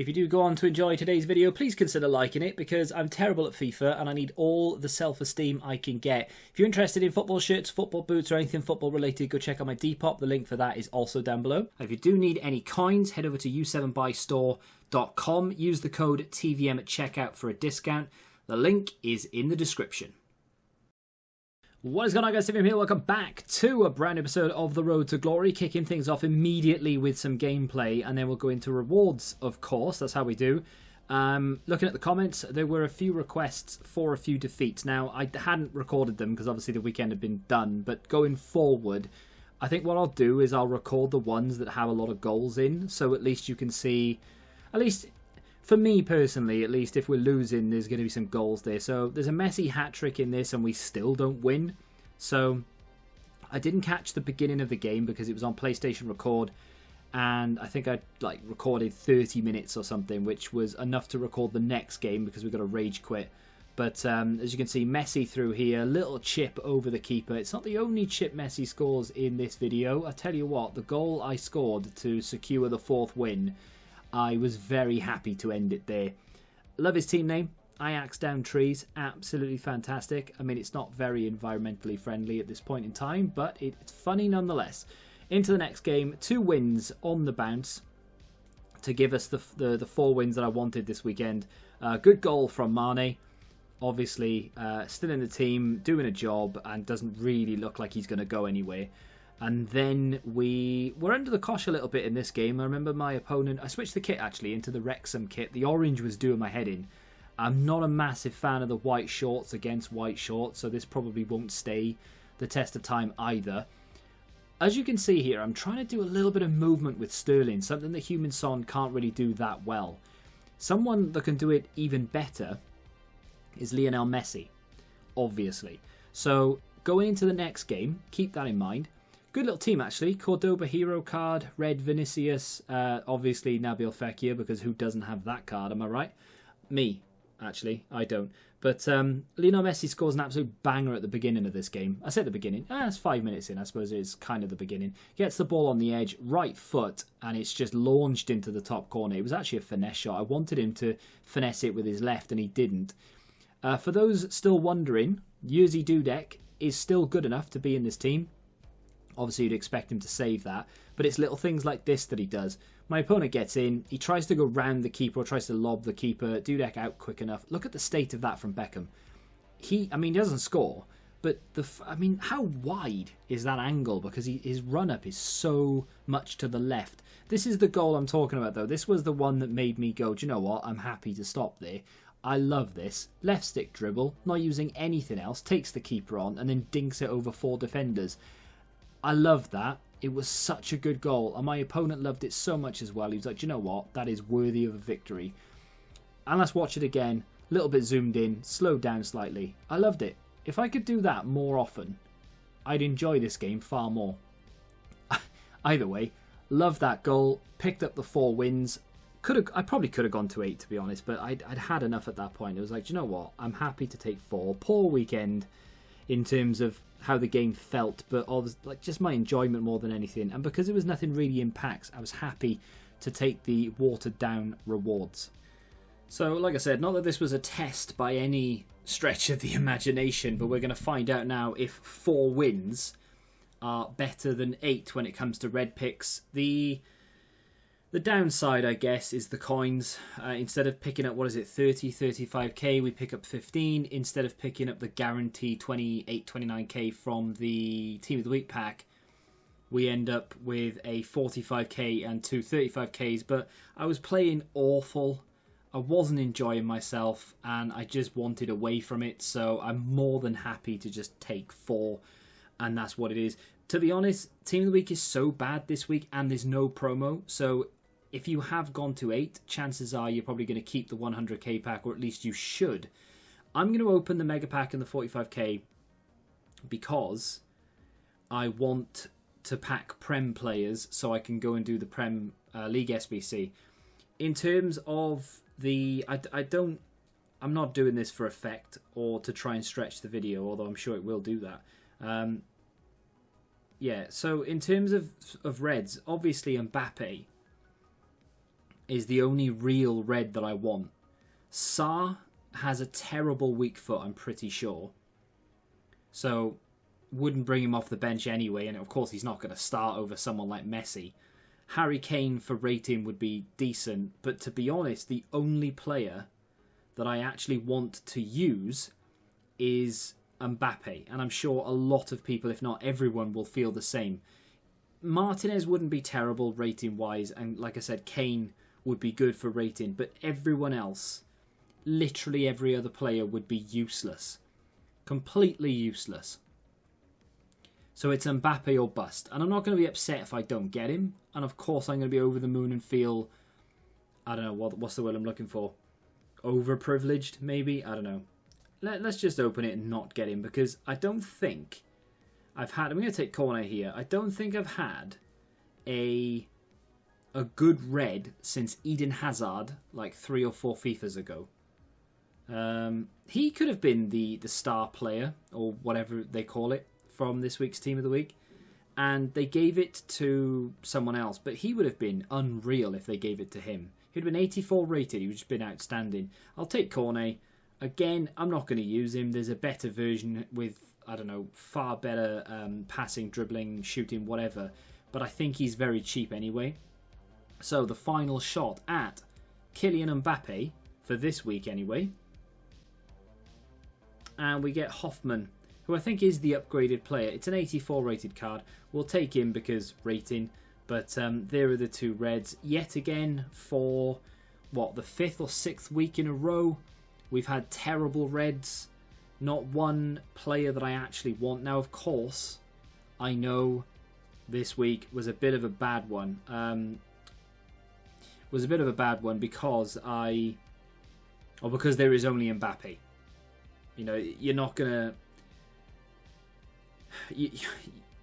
If you do go on to enjoy today's video, please consider liking it because I'm terrible at FIFA and I need all the self-esteem I can get. If you're interested in football shirts, football boots or anything football related, go check out my Depop. The link for that is also down below. And if you do need any coins, head over to u7buystore.com. Use the code TVM at checkout for a discount. The link is in the description. What is going on, guys? TVM here. Welcome back to a brand new episode of The Road to Glory. Kicking things off immediately with some gameplay, and then we'll go into rewards, of course. That's how we do. Looking at the comments, there were a few requests for a few defeats. Now, I hadn't recorded them because obviously the weekend had been done, but going forward, I think what I'll do is I'll record the ones that have a lot of goals in, so at least you can see, at least for me personally, at least if we're losing, there's going to be some goals there. So there's a Messi hat-trick in this and we still don't win. So I didn't catch the beginning of the game because it was on PlayStation Record. And I think I recorded 30 minutes or something, which was enough to record the next game because we got a rage quit. But as you can see, Messi through here, little chip over the keeper. It's not the only chip Messi scores in this video. I tell you what, the goal I scored to secure the 4th win, I was very happy to end it there. Love his team name, Ajax Down Trees, absolutely fantastic. I mean, it's not very environmentally friendly at this point in time, but it's funny nonetheless. Into the next game, 2 wins on the bounce to give us the 4 wins that I wanted this weekend. Good goal from Mane, obviously still in the team, doing a job, and doesn't really look like he's going to go anywhere. And then we were under the cosh a little bit in this game. I remember my opponent, I switched the kit actually into the Wrexham kit. The orange was doing my head in. I'm not a massive fan of the white shorts against white shorts, so this probably won't stay the test of time either. As you can see here, I'm trying to do a little bit of movement with Sterling, something that Heung-min Son can't really do that well. Someone that can do it even better is Lionel Messi, obviously. So going into the next game, keep that in mind. Good little team, actually. Cordoba hero card, Red Vinicius, obviously Nabil Fekir, because who doesn't have that card, am I right? Me, actually. I don't. But Lionel Messi scores an absolute banger at the beginning of this game. I said the beginning. It's 5 minutes in. I suppose it's kind of the beginning. Gets the ball on the edge, right foot, and it's just launched into the top corner. It was actually a finesse shot. I wanted him to finesse it with his left, and he didn't. For those still wondering, Jerzy Dudek is still good enough to be in this team. Obviously, you'd expect him to save that, but it's little things like this that he does. My opponent gets in, he tries to go round the keeper or tries to lob the keeper, Dudek out quick enough. Look at the state of that from Beckham. He doesn't score, but how wide is that angle? Because his run-up is so much to the left. This is the goal I'm talking about, though. This was the one that made me go, do you know what? I'm happy to stop there. I love this. Left stick dribble, not using anything else, takes the keeper on and then dinks it over 4 defenders. I love that. It was such a good goal. And my opponent loved it so much as well. He was like, do you know what? That is worthy of a victory. And let's watch it again. A little bit zoomed in. Slowed down slightly. I loved it. If I could do that more often, I'd enjoy this game far more. Either way, love that goal. Picked up the 4 wins. I probably could have gone to 8, to be honest. But I'd had enough at that point. It was like, do you know what? I'm happy to take 4. Poor weekend in terms of how the game felt, but just my enjoyment more than anything. And because it was nothing really in packs, I was happy to take the watered down rewards. So like I said, not that this was a test by any stretch of the imagination, but we're going to find out now if 4 wins are better than 8 when it comes to red picks. The downside, I guess, is the coins. Instead of picking up, 35k, we pick up 15. Instead of picking up the guaranteed 28, 29k from the Team of the Week pack, we end up with a 45k and 2 35ks. But I was playing awful. I wasn't enjoying myself, and I just wanted away from it. So I'm more than happy to just take 4, and that's what it is. To be honest, Team of the Week is so bad this week, and there's no promo. So if you have gone to 8, chances are you're probably going to keep the 100k pack, or at least you should. I'm going to open the Mega Pack and the 45k because I want to pack Prem players so I can go and do the Prem League SBC. In terms of the... I'm not doing this for effect or to try and stretch the video, although I'm sure it will do that. Yeah, so in terms of Reds, obviously Mbappe is the only real red that I want. Sarr has a terrible weak foot, I'm pretty sure. So, wouldn't bring him off the bench anyway, and of course he's not going to start over someone like Messi. Harry Kane for rating would be decent, but to be honest, the only player that I actually want to use is Mbappe, and I'm sure a lot of people, if not everyone, will feel the same. Martinez wouldn't be terrible rating-wise, and like I said, Kane would be good for rating, but everyone else, literally every other player, would be useless. Completely useless. So it's Mbappe or bust. And I'm not going to be upset if I don't get him. And of course I'm going to be over the moon and feel, I don't know, what's the word I'm looking for? Overprivileged, maybe? I don't know. Let's just open it and not get him, because I don't think I've had... I'm going to take corner here. I don't think I've had a good red since Eden Hazard, like 3 or 4 FIFAs ago. He could have been the star player, or whatever they call it, from this week's Team of the Week. And they gave it to someone else, but he would have been unreal if they gave it to him. He'd have been 84 rated, he would have been outstanding. I'll take Cornet. Again, I'm not going to use him. There's a better version with, I don't know, far better passing, dribbling, shooting, whatever. But I think he's very cheap anyway. So the final shot at Kylian Mbappe, for this week anyway. And we get Hoffman, who I think is the upgraded player. It's an 84 rated card. We'll take him because rating. But there are the 2 reds. Yet again, for, what, the 5th or 6th week in a row, we've had terrible reds. Not one player that I actually want. Now, of course, I know this week was a bit of a bad one. Was a bit of a bad one because because there is only Mbappe. You know, you're not going to...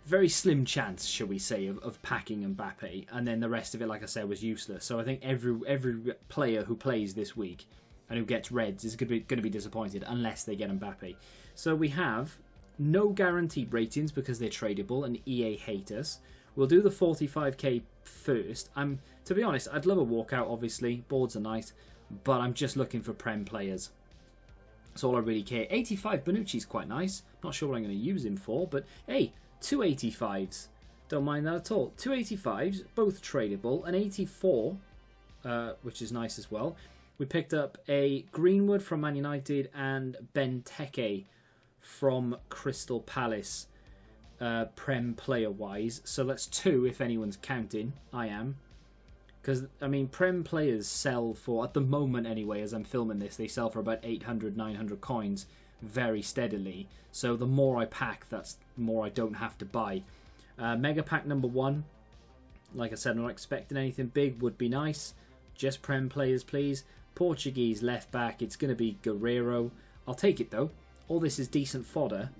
Very slim chance, shall we say, of packing Mbappe, and then the rest of it, like I said, was useless. So I think every player who plays this week and who gets reds is going to be disappointed unless they get Mbappe. So we have no guaranteed ratings because they're tradable, and EA hate us. We'll do the 45k first. To be honest, I'd love a walkout, obviously. Boards are nice, but I'm just looking for Prem players. That's all I really care. 85 Bonucci's quite nice. Not sure what I'm going to use him for, but hey, 2 85s. Don't mind that at all. 2 85s, both tradable. An 84, which is nice as well. We picked up a Greenwood from Man United and Benteke from Crystal Palace, Prem player-wise. So that's 2 if anyone's counting. I am. Because, I mean, Prem players sell for, at the moment anyway, as I'm filming this, they sell for about 800, 900 coins very steadily. So the more I pack, that's the more I don't have to buy. Mega pack number 1. Like I said, I'm not expecting anything big. Would be nice. Just Prem players, please. Portuguese left back. It's going to be Guerrero. I'll take it, though. All this is decent fodder.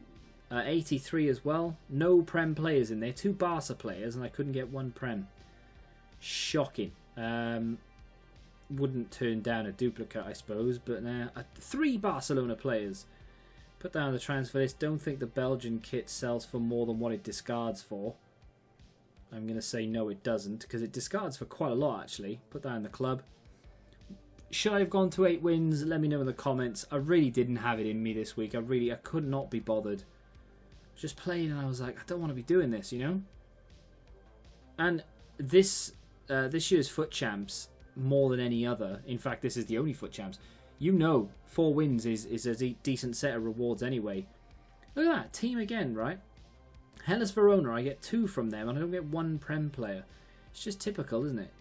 83 as well. No Prem players in there. 2 Barca players, and I couldn't get 1 Prem. Shocking. Wouldn't turn down a duplicate, I suppose, but 3 Barcelona players. Put down the transfer list. Don't think the Belgian kit sells for more than what it discards for. I'm going to say no, it doesn't, because it discards for quite a lot, actually. Put that in the club. Should I have gone to 8 wins? Let me know in the comments. I really didn't have it in me this week. I could not be bothered. Just playing, and I was like, I don't want to be doing this, you know? And this year's Foot Champs, more than any other, in fact, this is the only Foot Champs, you know 4 wins is a decent set of rewards anyway. Look at that, team again, right? Hellas Verona, I get 2 from them, and I don't get 1 Prem player. It's just typical, isn't it?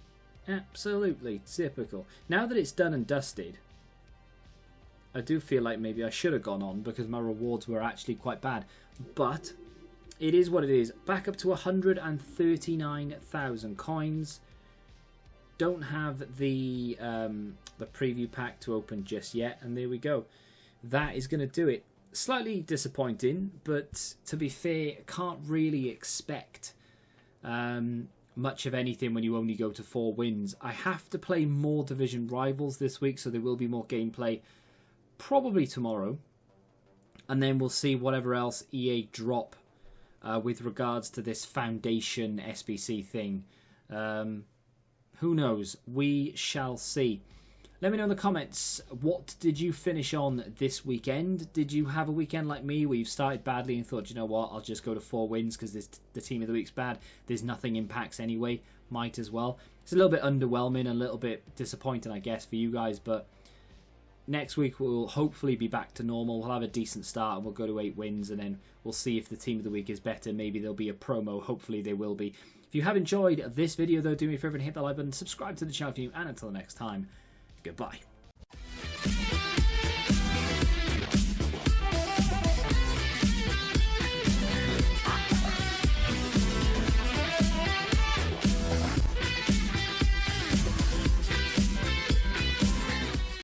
Absolutely typical. Now that it's done and dusted, I do feel like maybe I should have gone on because my rewards were actually quite bad. But it is what it is. Back up to 139,000 coins. Don't have the preview pack to open just yet, and there we go. That is going to do it. Slightly disappointing, but to be fair, can't really expect much of anything when you only go to 4 wins. I have to play more division rivals this week, so there will be more gameplay probably tomorrow, and then we'll see whatever else EA drop with regards to this Foundation SBC thing. who knows? We shall see. Let me know in the comments, what did you finish on this weekend? Did you have a weekend like me where you started badly and thought, you know what, I'll just go to 4 wins because the team of the week's bad. There's nothing impacts anyway. Might as well. It's a little bit underwhelming, a little bit disappointing, I guess, for you guys. But next week we'll hopefully be back to normal. We'll have a decent start and we'll go to 8 wins. And then we'll see if the team of the week is better. Maybe there'll be a promo. Hopefully they will be. If you have enjoyed this video, though, do me a favor and hit the like button. Subscribe to the channel if you're new. And until next time, goodbye.